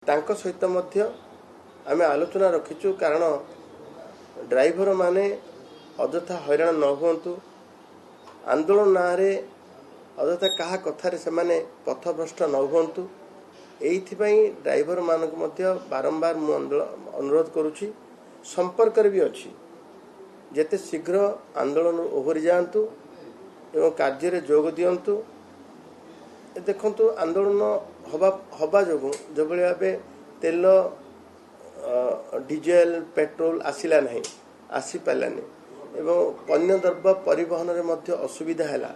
तांको सहित मध्य आमे आलोचना रखिचु कारण ड्राइवर माने अजथा हैरान न हुंतु आंदोलन नारे अजथा कहा कथारे से माने पथभ्रष्ट न हुंतु एइथिपई ड्राइवर मानक मध्य बारंबार मु अनुरोध करूची संपर्क रे भी अछि जेते शीघ्र आंदोलन ओहरि जांतु एवं कार्य रे जोग दियंतु देखंतु आंदोलन हवा जो भावे तेल डीजेल पेट्रोल आसिला नहीं आसी पालानी एवं अन्य द्रव्य परिवहन रे मध्य असुविधा हैला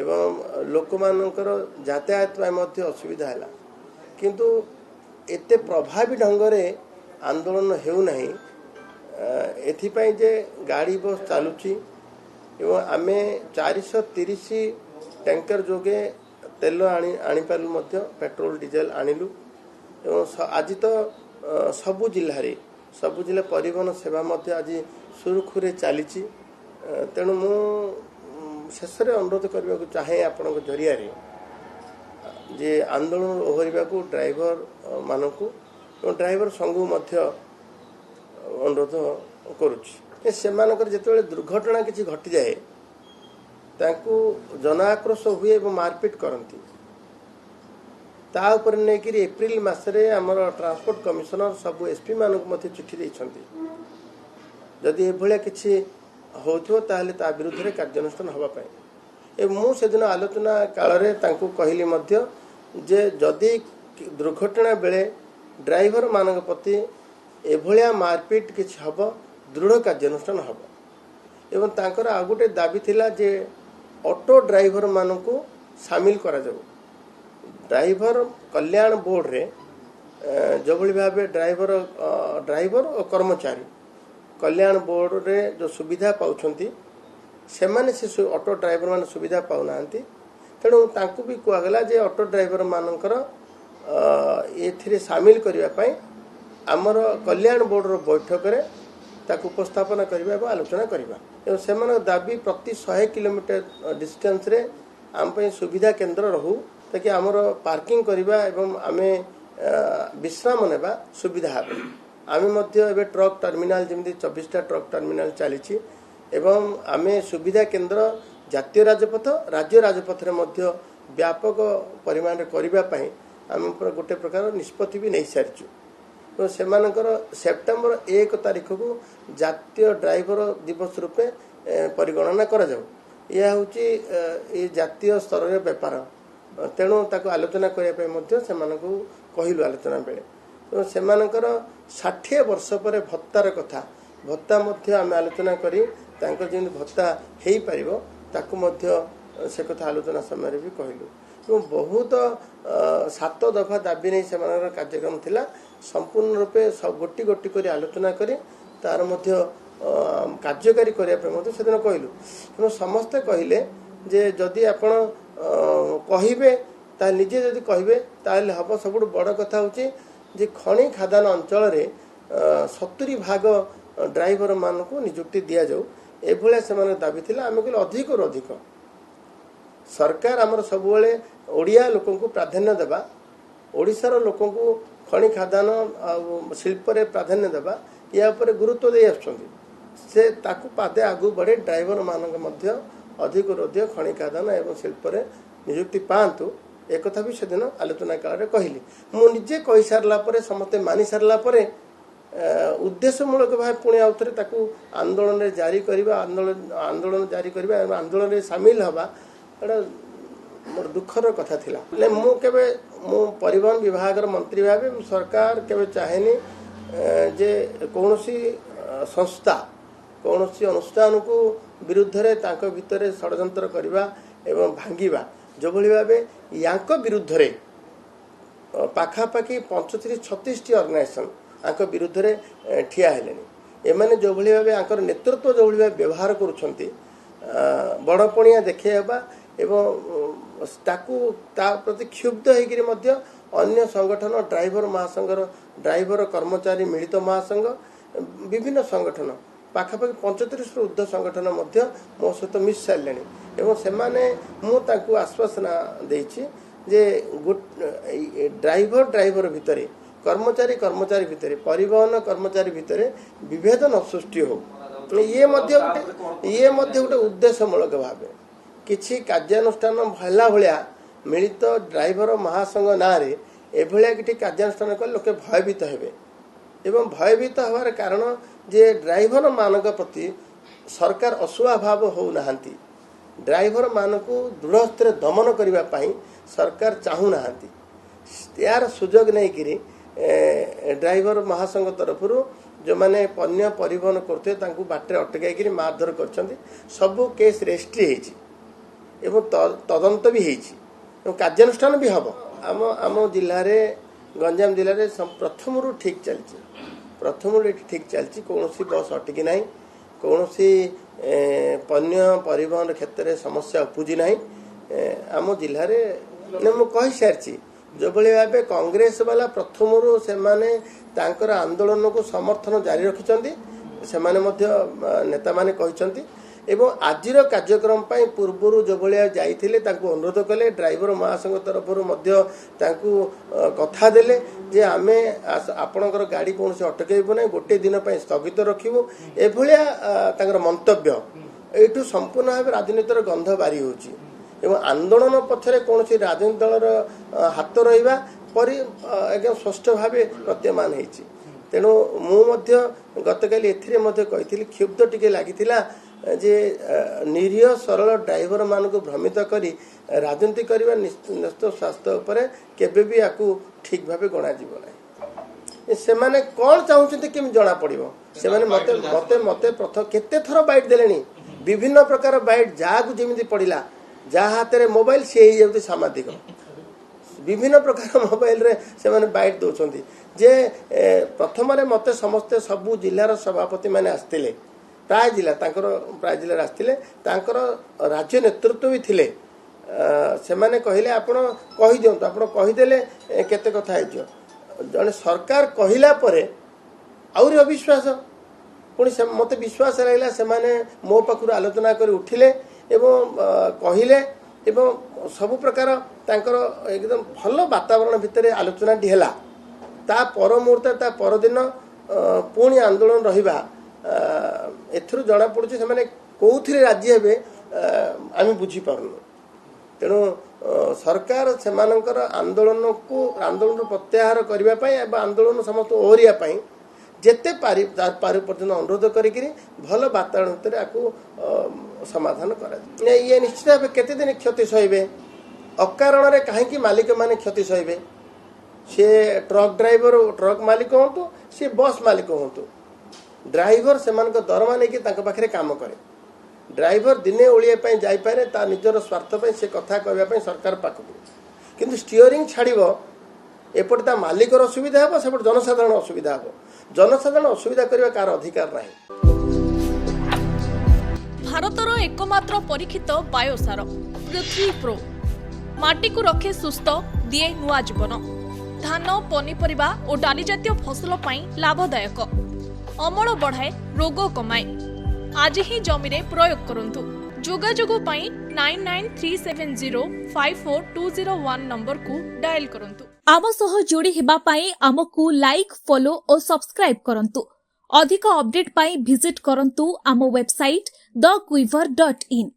एवं लोक मानकर यातायात मध्य असुविधा हैला किंतु एते प्रभावी ढंग रे आंदोलन हेउ नहीं एथिपाई जे गाड़ी बस चालुची एवं आमे 430 टैंकर जोगे तेल आनी पालु मध्य पेट्रोल डीजेल आनिलु एवं आज तो सबु जिला परिवहन सेवा मध्य आज सुरखुरे चली तेणु मु शेष अनुरोध करने को चाहे आपण जरिया जे आंदोलन ओहरिबा को ड्राइवर मानकू ड्राइवर संघ मध्य अनुरोध करुच्ची से जिते दुर्घटना किसी घटी जाए तांकु जनाक्रोश हुए और मारपीट करती तापर नहीं एप्रिल मासरे आमर ट्रांसपोर्ट कमिशनर सब एसपी मानक चिठी देइछंती जदि एभलिया किछि होथो ताहले ता विरुद्ध कार्यानुष्ठान हवा पाए मु सेदिन आलोचना काल रे तांकु कहली मध्य जे जदि दुर्घटना बेले ड्राइवर मानक प्रति एभलिया मारपीट किछि हबो दृढ़ कार्यानुष्ठान हबो एवं तांकर आ गोटे दाबी थिला जे ऑटो ड्राइवर मानकु शामिल करा जाऊ ड्राइवर कल्याण बोर्ड रे जो भाव ड्राइवर और कर्मचारी कल्याण बोर्ड रे जो सुविधा पाउछंती से माने से ऑटो ड्राइवर मान सुविधा पाउनांती तेणु तांकु भी कहगला जे ऑटो ड्राइवर मानकर एथिरे शामिल करिवा पई आमर कल्याण बोर्ड रो बैठक रे ताकु उपस्थापन करिवा एवं आलोचना करिवा एवं सेमान दाबी प्रति 100 किलोमीटर डिस्टेंस रे आम पई सुविधा केंद्र रहू ताकि आमर पार्किंग करिवा एवं आमे विश्राम नेबा सुविधा habe आमे मध्य एबे truck terminal Zeme 24टा truck terminal चलीछि एवं आमे सुविधा केंद्र जातीय राजपथ राज्य राजपथ रे मध्य व्यापक परिमाण रे करिवा पई आमे गोटे प्रकार निष्पत्ति भी नहीं सारिछु तो सेमानकर सेप्टेम्बर 1 तारिख को जातीय ड्राइवर दिवस रूपे परिगणना करा जाऊ यह होची ए जातीय स्तर रे व्यापार तेणु ताको आलोचना करने मध्य सेमानकु कहिलु आलोचना बेले तो सेमानकर 60 वर्ष पर भत्तार कथा भत्ता मध्य आमे आलोचना करी तांको जिन भत्ता हेई परिबो ताको मध्य से कथा आलोचना समय भी कहिलु तो बहुत 7 दफा दाबी नहीं सेमानकर कार्यक्रम थिला संपूर्ण रूपे सब गोटी गोटी करी आलोचना करी तार मध्य कार्यकारी करने से दिन कहलु तेणु समस्ते कहले जे जदि आपण कहिबे ता निजे जदि कहिबे ताले हम सब बड़ कथा होची जे खणी खादान अंचल रे 70% ड्राइवर मानकु नियुक्ति दिया जाऊ एभलिया सेमान दाबी थिला आमे कहले अधिक रो अधिक सरकार हमर सब बेले ओडिया लोकन को प्राधान्य देबा ओडिसार लोकन को खणी खादान शिल्प रे प्राधान्य देबा या ऊपर गुरुत्व दे आछंती से ताकू पादे आगु बढ़े ड्राइवर मानक मध्य अधिक अधिक खणी खादान एवं शिल्प रे नियुक्ति पांतु एक कथा भी सेदिन आलोचना काल रे कहली मु निजे कहि सारला परे समते मानि सारला परे उद्देश्यमूलक भाव पुणी आउथरे ताकू आंदोलन रे जारी करबा आंदोलन जारी करबा एवं आंदोलन रे शामिल हबा एटा मोर दुखर कथा थिला ले मु केबे मु परिवहन विभाग मंत्री भावे सरकार केबे चाहेनी जे कौनसी संस्था कौनसी अनुष्ठान को विरुद्ध रे तांको भितरे षडयंत्र करबा एवं भांगीबा जो भली भावे यांक विरुद्ध रे पाखापाखि 35-36 टी ऑर्गेनाइजेशन आंक विरुद्ध रे ठिया हेलेनी एमाने जो भली भावे आंकर नेतृत्व जो भली भावे व्यवहार करूछंती बड़पणिया देखेबा एवं ताकू ता प्रति क्षुब्ध होकर मध्य अन्य संगठन ड्राइवर महासंघर ड्राइवर कर्मचारी मिलित महासंघ विभिन्न संगठन पाखापाखि 35 ऊर्ध्व संगठन मध्य मो सहित मिस सारे एवं सेमाने मु ताकू आश्वासना देछि जे ड्राइवर भितर कर्मचारी कर्मचारी भितर परिवहन कर्मचारी भितर विभेद न सृष्टि हो ये गोटे उद्देश्यमूलक भाव किसी कार्यानुष्ठान भला भाया मिलित ड्राइवर महासंघ ना एभलिया कि कार्यानुष्ठान कले लोके भयभीत हेबे एवं भयभीत हबार कारण जे ड्राइवर मानक प्रति सरकार असुआ भाव हो नाहांती ड्राइवर मानक दृढ़ स्तर दमन करने पाई सरकार चाहू नाहांती यार सुजोग नहीं कि ड्राइवर महासंघ तरफ जो मैंने पन्य परिवहन करते बाटे अटकाई मारधर कर सबू केस रेजिस्ट्री एवं तदंत भी हो कार्यानुष्ठान भी हम आम आम जिले में गंजाम जिले में प्रथम ठीक चलती कौन बस अटकी ना कौन पन्य परिवहन क्षेत्र में समस्या उपजी ना आम जिले में मुझे कही सारी जो भाव कांग्रेस वाला प्रथम से आंदोलन को समर्थन जारी रखिंट से नेता माने कहते एवं आजिर कार्यक्रम पूर्व जो भाया जाइए अनुरोध कले ड्राइवर महासंघ तरफ कथा देले जे आमे आपणकर गाड़ी कौन से अटकबू ना गोटे दिन स्थगित रखू एभलिया मंतव्य यू संपूर्ण भाव राजनीतिर गंध बारी होची एवं आंदोलन पछरे कौन राजनीति दलर हाथ रहा एकदम स्पष्ट भाव प्रतीयमान होती तेणु मुझे गतकाली कही क्षुब्ध टिके लगी जे निरीह सरल ड्राइवर मान को भ्रमित करी राजनीति करने निश्चित स्वास्थ्य उपर केबे भी आपको ठीक भाव गणा से माने कौन चाहते कि जना पड़ो से मते मते मते प्रथम केते थर बाइट देले विभिन्न प्रकार बाइट जहाँ जमी पड़ा जहाँ हाथ में मोबाइल सी हो सामाजिक विभिन्न प्रकार मोबाइल रे से माने बाइट दौरान जे प्रथम मते समस्ते सबू जिलार सभापति मैंने आसते प्राय जिला आसते राज्य नेतृत्व भी थिले से माने कहले आपण कहि दियंतु आपण कहिदेले केते कथा हो जने सरकार कहला परे आउरी अविश्वास पुणी मते विश्वास रहिला से माने मो पाखु आलोचना कर उठिले एवं कहले एवं सबु प्रकार तांकर एकदम भल वातावरण भितर आलोचना टी हैला ता पर मुहूर्त ता पर दिन पुणी आंदोलन रहिबा एथरु जना पड़ुछि से माने कोउथिरे राज्य हेबे आमी बुझी पारुनु तेणु सरकार से आंदोलन प्रत्याहार करने आंदोलन समस्त ओहरिया जेते पारि पर्यटन अनुरोध करी भल वातावरण भितर आपको समाधान कर ये निश्चित भाव केते दिन क्षति सहे अकारण कहीं मालिक माने क्षति सहे सी ट्रक ड्राइवर ट्रक मालिक हूँ सी बस मालिक हूँ ड्राइवर से दरमा नहीं पाखे काम करे ड्राइवर दिने ओलिया जापे ता निजर स्वार्थ से कथा कहवाई सरकार पाखक किंतु स्टीयरिंग छाड़ब एपटे मालिकर असुविधा हे सेपटे जनसाधारण असुविधा हे जनसाधारण असुविधा करने कार अधिकार ना भारतर एकमात्र परीक्षित बायोसार पृथ्वी प्रो माटी को रखे सुस्थ दिए नुआ जीवन धान पनीपरिबा और डाली जातीय फसल लाभदायक अमल बढ़ाए रोग कमाए आज ही जमी रे प्रयोग करंतु जोगाजोग पाई 9937054201 नंबर को डायल करंतु आम सह जोड़ी हेबा पाई आमको लाइक फॉलो और सब्सक्राइब करंतु अधिक अपडेट पाई विजिट करंतु आम वेबसाइट thequiver.in